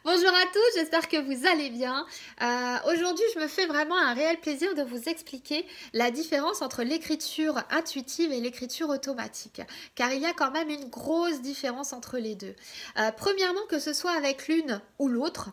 Bonjour à tous, j'espère que vous allez bien. Aujourd'hui, je me fais vraiment un réel plaisir de vous expliquer la différence entre l'écriture intuitive et l'écriture automatique, car il y a quand même une grosse différence entre les deux. Premièrement, que ce soit avec l'une ou l'autre,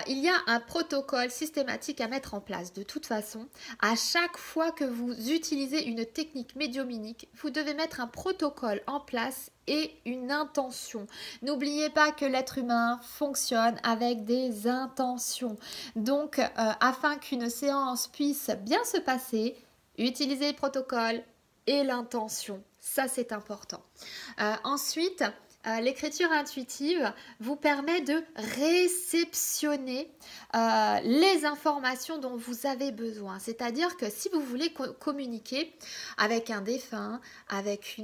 il y a un protocole systématique à mettre en place. De toute façon, à chaque fois que vous utilisez une technique médiumnique, vous devez mettre un protocole en place et une intention. N'oubliez pas que l'être humain fonctionne avec des intentions. Donc, afin qu'une séance puisse bien se passer, utilisez le protocole et l'intention. Ça, c'est important. Ensuite, l'écriture intuitive vous permet de réceptionner les informations dont vous avez besoin. C'est-à-dire que si vous voulez communiquer avec un défunt, avec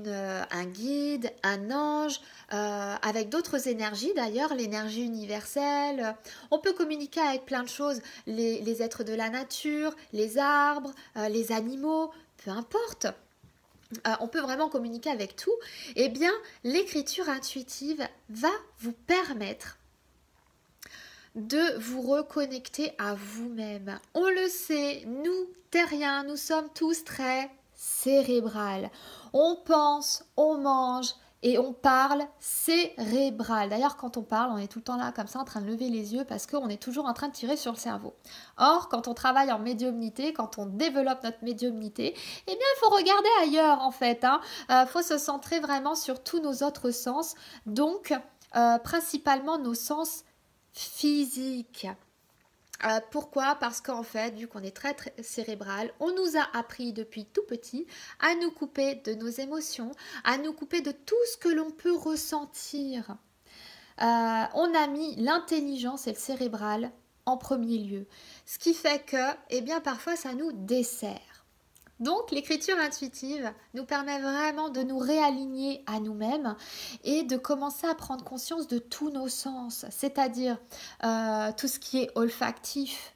un guide, un ange, avec d'autres énergies d'ailleurs, l'énergie universelle, on peut communiquer avec plein de choses, les êtres de la nature, les arbres, les animaux, peu importe. On peut vraiment communiquer avec tout, eh bien, l'écriture intuitive va vous permettre de vous reconnecter à vous-même. On le sait, nous, terriens, nous sommes tous très cérébral. On pense, on mange et on parle cérébral. D'ailleurs, quand on parle, on est tout le temps là comme ça en train de lever les yeux parce qu'on est toujours en train de tirer sur le cerveau. Or, quand on travaille en médiumnité, quand on développe notre médiumnité, eh bien, il faut regarder ailleurs en fait. Faut se centrer vraiment sur tous nos autres sens. Donc, principalement nos sens physiques. Pourquoi? Parce qu'en fait, vu qu'on est très, très cérébral, on nous a appris depuis tout petit à nous couper de nos émotions, à nous couper de tout ce que l'on peut ressentir. On a mis l'intelligence et le cérébral en premier lieu. Ce qui fait que, eh bien, parfois, ça nous dessert. Donc, l'écriture intuitive nous permet vraiment de nous réaligner à nous-mêmes et de commencer à prendre conscience de tous nos sens, c'est-à-dire tout ce qui est olfactif,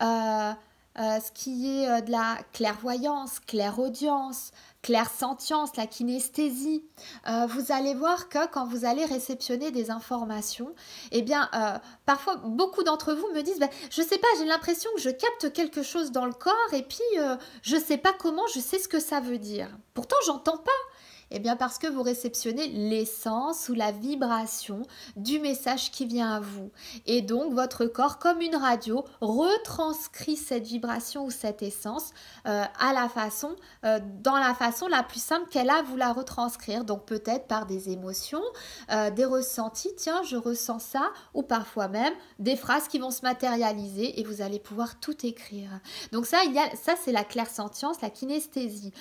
ce qui est de la clairvoyance, clairaudience, clairsentience, la kinesthésie. Vous allez voir que quand vous allez réceptionner des informations, eh bien, parfois, beaucoup d'entre vous me disent, je sais pas, j'ai l'impression que je capte quelque chose dans le corps et puis je sais pas comment, je sais ce que ça veut dire. Pourtant, j'entends pas. Eh bien parce que vous réceptionnez l'essence ou la vibration du message qui vient à vous. Et donc votre corps, comme une radio, retranscrit cette vibration ou cette essence dans la façon la plus simple qu'elle a à vous la retranscrire. Donc peut-être par des émotions, des ressentis, tiens je ressens ça, ou parfois même des phrases qui vont se matérialiser et vous allez pouvoir tout écrire. Donc ça c'est la clairsentience, la kinesthésie.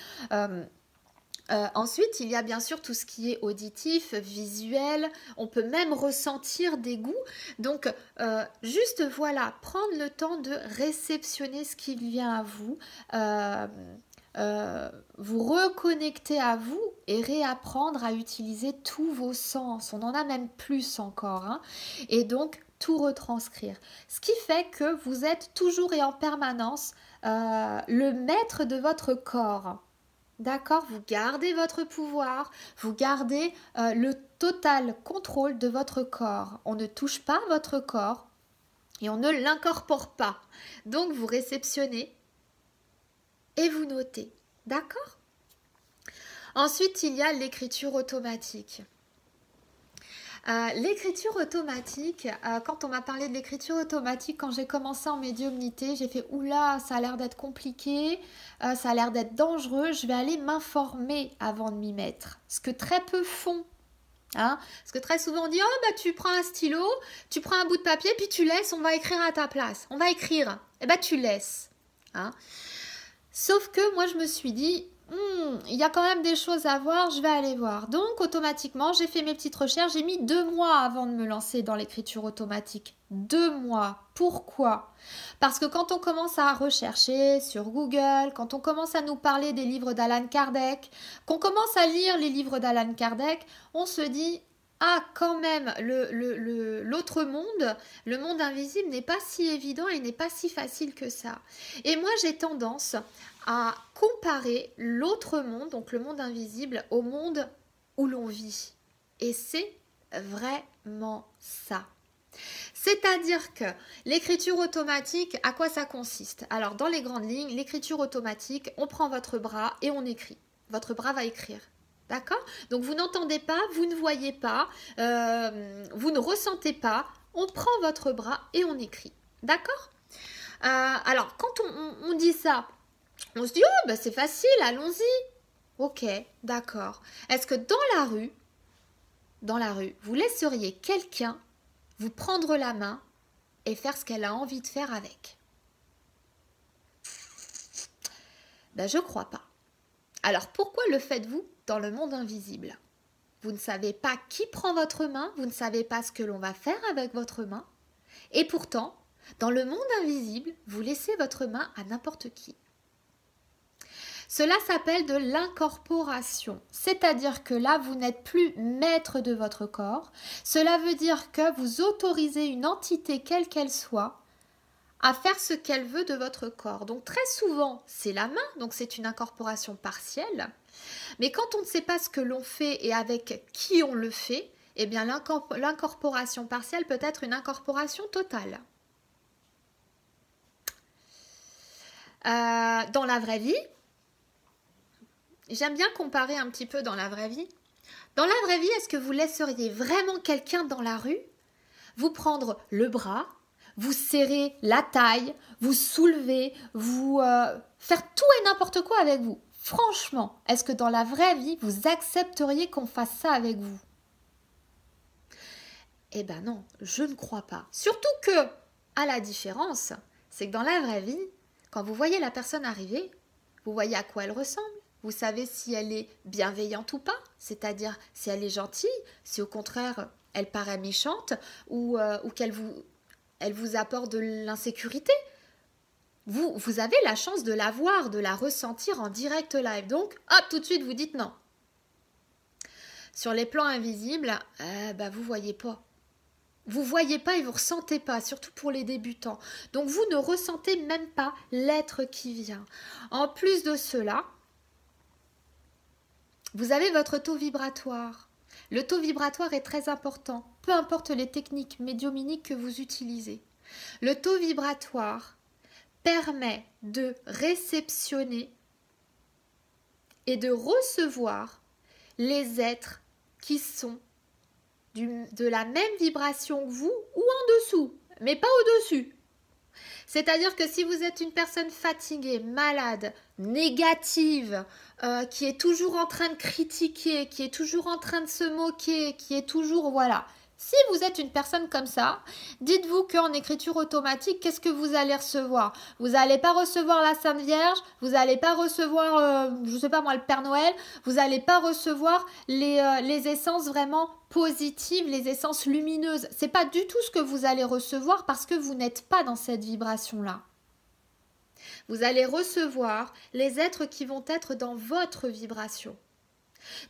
Ensuite, il y a bien sûr tout ce qui est auditif, visuel, on peut même ressentir des goûts. Donc, juste voilà, prendre le temps de réceptionner ce qui vient à vous, vous reconnecter à vous et réapprendre à utiliser tous vos sens. On en a même plus encore. Et donc, tout retranscrire. Ce qui fait que vous êtes toujours et en permanence le maître de votre corps. D'accord, vous gardez votre pouvoir, vous gardez le total contrôle de votre corps. On ne touche pas votre corps et on ne l'incorpore pas. Donc vous réceptionnez et vous notez. D'accord? Ensuite, il y a l'écriture automatique. L'écriture automatique, quand on m'a parlé de l'écriture automatique, quand j'ai commencé en médiumnité, j'ai fait oula, ça a l'air d'être compliqué, ça a l'air d'être dangereux, je vais aller m'informer avant de m'y mettre. Ce que très peu font. Parce que très souvent on dit tu prends un stylo, tu prends un bout de papier, puis tu laisses, on va écrire à ta place. On va écrire. Tu laisses. Sauf que moi je me suis dit, il y a quand même des choses à voir, je vais aller voir. Donc automatiquement, j'ai fait mes petites recherches, j'ai mis 2 mois avant de me lancer dans l'écriture automatique. 2 mois. Pourquoi? Parce que quand on commence à rechercher sur Google, quand on commence à nous parler des livres d'Alan Kardec, qu'on commence à lire les livres d'Alan Kardec, on se dit, quand même, l'autre monde, le monde invisible n'est pas si évident et n'est pas si facile que ça. Et moi, j'ai tendance à comparer l'autre monde, donc le monde invisible, au monde où l'on vit. Et c'est vraiment ça. C'est-à-dire que l'écriture automatique, à quoi ça consiste? Alors, dans les grandes lignes, l'écriture automatique, on prend votre bras et on écrit. Votre bras va écrire. D'accord? Donc, vous n'entendez pas, vous ne voyez pas, vous ne ressentez pas. On prend votre bras et on écrit. D'accord? Alors, quand on dit ça, on se dit, oh, bah, c'est facile, allons-y. Ok, d'accord. Est-ce que dans la rue, vous laisseriez quelqu'un vous prendre la main et faire ce qu'elle a envie de faire avec? Ben, je crois pas. Alors pourquoi le faites-vous dans le monde invisible? Vous ne savez pas qui prend votre main, vous ne savez pas ce que l'on va faire avec votre main, et pourtant, dans le monde invisible, vous laissez votre main à n'importe qui. Cela s'appelle de l'incorporation, c'est-à-dire que là, vous n'êtes plus maître de votre corps. Cela veut dire que vous autorisez une entité, quelle qu'elle soit, à faire ce qu'elle veut de votre corps. Donc très souvent, c'est la main, donc c'est une incorporation partielle. Mais quand on ne sait pas ce que l'on fait et avec qui on le fait, eh bien l'incorporation partielle peut être une incorporation totale. Dans la vraie vie, j'aime bien comparer un petit peu dans la vraie vie. Dans la vraie vie, est-ce que vous laisseriez vraiment quelqu'un dans la rue vous prendre le bras, vous serrer la taille, vous soulever, vous faire tout et n'importe quoi avec vous? Franchement, est-ce que dans la vraie vie, vous accepteriez qu'on fasse ça avec vous? Eh ben non, je ne crois pas. Surtout que, à la différence, c'est que dans la vraie vie, quand vous voyez la personne arriver, vous voyez à quoi elle ressemble. Vous savez si elle est bienveillante ou pas, c'est-à-dire si elle est gentille, si au contraire elle paraît méchante ou qu'elle vous apporte de l'insécurité. Vous avez la chance de la voir, de la ressentir en direct live. Donc, hop, tout de suite, vous dites non. Sur les plans invisibles, vous ne voyez pas. Vous ne voyez pas et vous ne ressentez pas, surtout pour les débutants. Donc, vous ne ressentez même pas l'être qui vient. En plus de cela, vous avez votre taux vibratoire. Le taux vibratoire est très important, peu importe les techniques médiumniques que vous utilisez. Le taux vibratoire permet de réceptionner et de recevoir les êtres qui sont de la même vibration que vous ou en dessous, mais pas au-dessus. C'est-à-dire que si vous êtes une personne fatiguée, malade, négative, qui est toujours en train de critiquer, qui est toujours en train de se moquer, qui est toujours, voilà. Si vous êtes une personne comme ça, dites-vous qu'en écriture automatique, qu'est-ce que vous allez recevoir? Vous n'allez pas recevoir la Sainte Vierge, vous n'allez pas recevoir, je ne sais pas moi, le Père Noël, vous n'allez pas recevoir les essences vraiment positives, les essences lumineuses. Ce n'est pas du tout ce que vous allez recevoir parce que vous n'êtes pas dans cette vibration-là. Vous allez recevoir les êtres qui vont être dans votre vibration.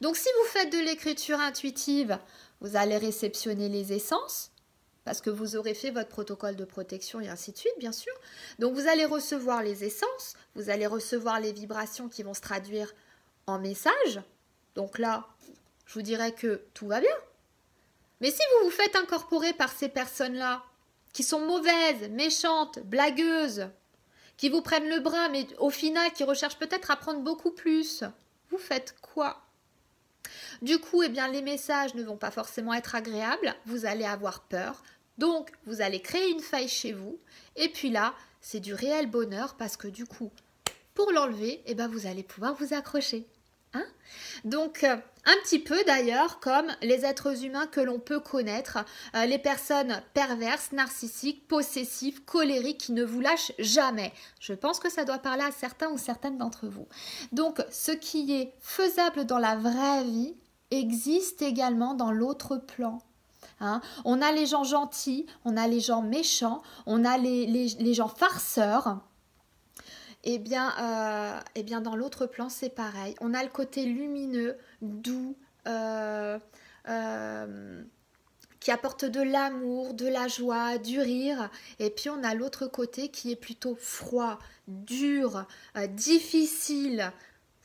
Donc si vous faites de l'écriture intuitive, vous allez réceptionner les essences, parce que vous aurez fait votre protocole de protection et ainsi de suite, bien sûr. Donc vous allez recevoir les essences, vous allez recevoir les vibrations qui vont se traduire en messages. Donc là, je vous dirais que tout va bien. Mais si vous vous faites incorporer par ces personnes-là, qui sont mauvaises, méchantes, blagueuses, qui vous prennent le bras, mais au final, qui recherchent peut-être à prendre beaucoup plus, vous faites quoi? Du coup, eh bien, les messages ne vont pas forcément être agréables, vous allez avoir peur, donc vous allez créer une faille chez vous, et puis là, c'est du réel bonheur parce que du coup, pour l'enlever, eh bien, vous allez pouvoir vous accrocher. Hein? Donc, un petit peu d'ailleurs comme les êtres humains que l'on peut connaître, les personnes perverses, narcissiques, possessives, colériques qui ne vous lâchent jamais. Je pense que ça doit parler à certains ou certaines d'entre vous. Donc, ce qui est faisable dans la vraie vie existe également dans l'autre plan. Hein? On a les gens gentils, on a les gens méchants, on a les gens farceurs. Eh bien, dans l'autre plan, c'est pareil. On a le côté lumineux, doux, qui apporte de l'amour, de la joie, du rire. Et puis, on a l'autre côté qui est plutôt froid, dur, difficile.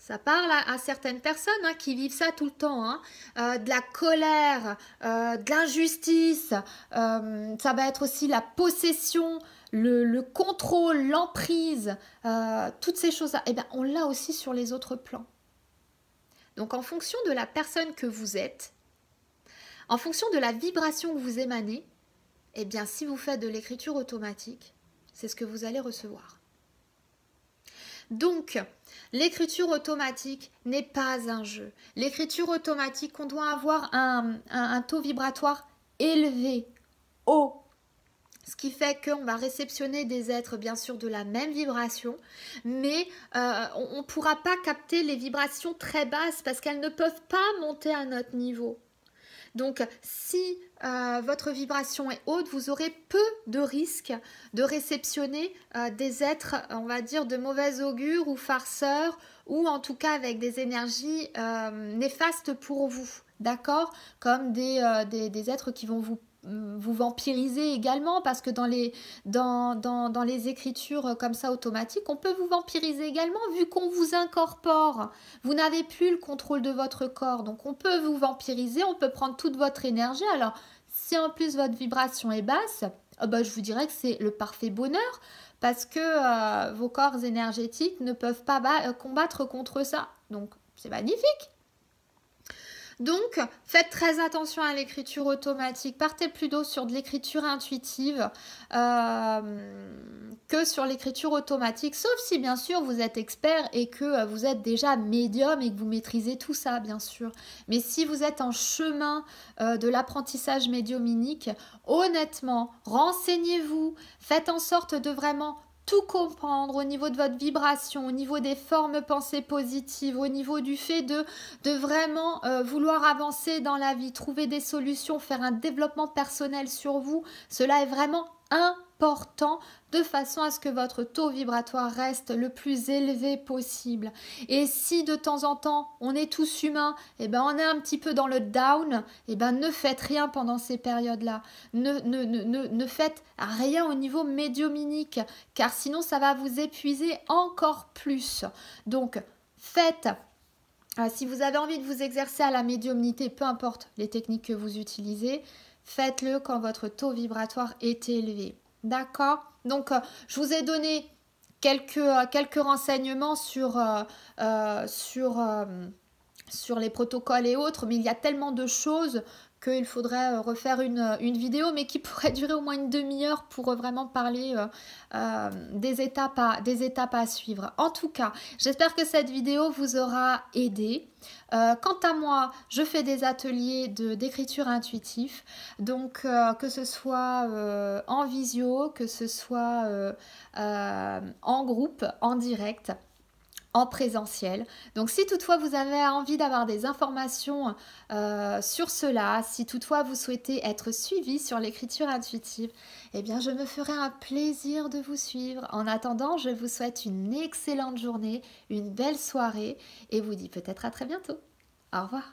Ça parle à certaines personnes qui vivent ça tout le temps, de la colère, de l'injustice, ça va être aussi la possession, le contrôle, l'emprise, toutes ces choses-là. Eh bien, on l'a aussi sur les autres plans. Donc, en fonction de la personne que vous êtes, en fonction de la vibration que vous émanez, eh bien, si vous faites de l'écriture automatique, c'est ce que vous allez recevoir. Donc, l'écriture automatique n'est pas un jeu. L'écriture automatique, on doit avoir un taux vibratoire élevé, haut. Ce qui fait qu'on va réceptionner des êtres, bien sûr, de la même vibration, mais on ne pourra pas capter les vibrations très basses parce qu'elles ne peuvent pas monter à notre niveau. Donc, si votre vibration est haute, vous aurez peu de risques de réceptionner des êtres, on va dire, de mauvais augure ou farceurs, ou en tout cas avec des énergies néfastes pour vous, d'accord? Comme des êtres qui vont vous vampiriser également, parce que dans les écritures comme ça automatiques, on peut vous vampiriser également vu qu'on vous incorpore. Vous n'avez plus le contrôle de votre corps, donc on peut vous vampiriser, on peut prendre toute votre énergie. Alors, si en plus votre vibration est basse, je vous dirais que c'est le parfait bonheur, parce que vos corps énergétiques ne peuvent pas combattre contre ça. Donc, c'est magnifique. Donc, faites très attention à l'écriture automatique. Partez plutôt sur de l'écriture intuitive que sur l'écriture automatique. Sauf si, bien sûr, vous êtes expert et que vous êtes déjà médium et que vous maîtrisez tout ça, bien sûr. Mais si vous êtes en chemin de l'apprentissage médiuminique, honnêtement, renseignez-vous. Faites en sorte de vraiment tout comprendre au niveau de votre vibration, au niveau des formes pensées positives, au niveau du fait de vraiment vouloir avancer dans la vie, trouver des solutions, faire un développement personnel sur vous. Cela est vraiment important de façon à ce que votre taux vibratoire reste le plus élevé possible. Et si de temps en temps on est tous humains, on est un petit peu dans le down, ne faites rien pendant ces périodes-là. Ne faites rien au niveau médiuminique, car sinon ça va vous épuiser encore plus. Donc faites. Si vous avez envie de vous exercer à la médiumnité, peu importe les techniques que vous utilisez, faites-le quand votre taux vibratoire est élevé. D'accord? Donc, je vous ai donné quelques renseignements sur les protocoles et autres, mais il y a tellement de choses qu'il faudrait refaire une vidéo, mais qui pourrait durer au moins une demi-heure pour vraiment parler des étapes à suivre. En tout cas, j'espère que cette vidéo vous aura aidé. Quant à moi, je fais des ateliers d'écriture intuitive, donc que ce soit en visio, que ce soit en groupe, en direct, en présentiel. Donc si toutefois vous avez envie d'avoir des informations sur cela, si toutefois vous souhaitez être suivi sur l'écriture intuitive, je me ferai un plaisir de vous suivre. En attendant, je vous souhaite une excellente journée, une belle soirée et vous dis peut-être à très bientôt. Au revoir.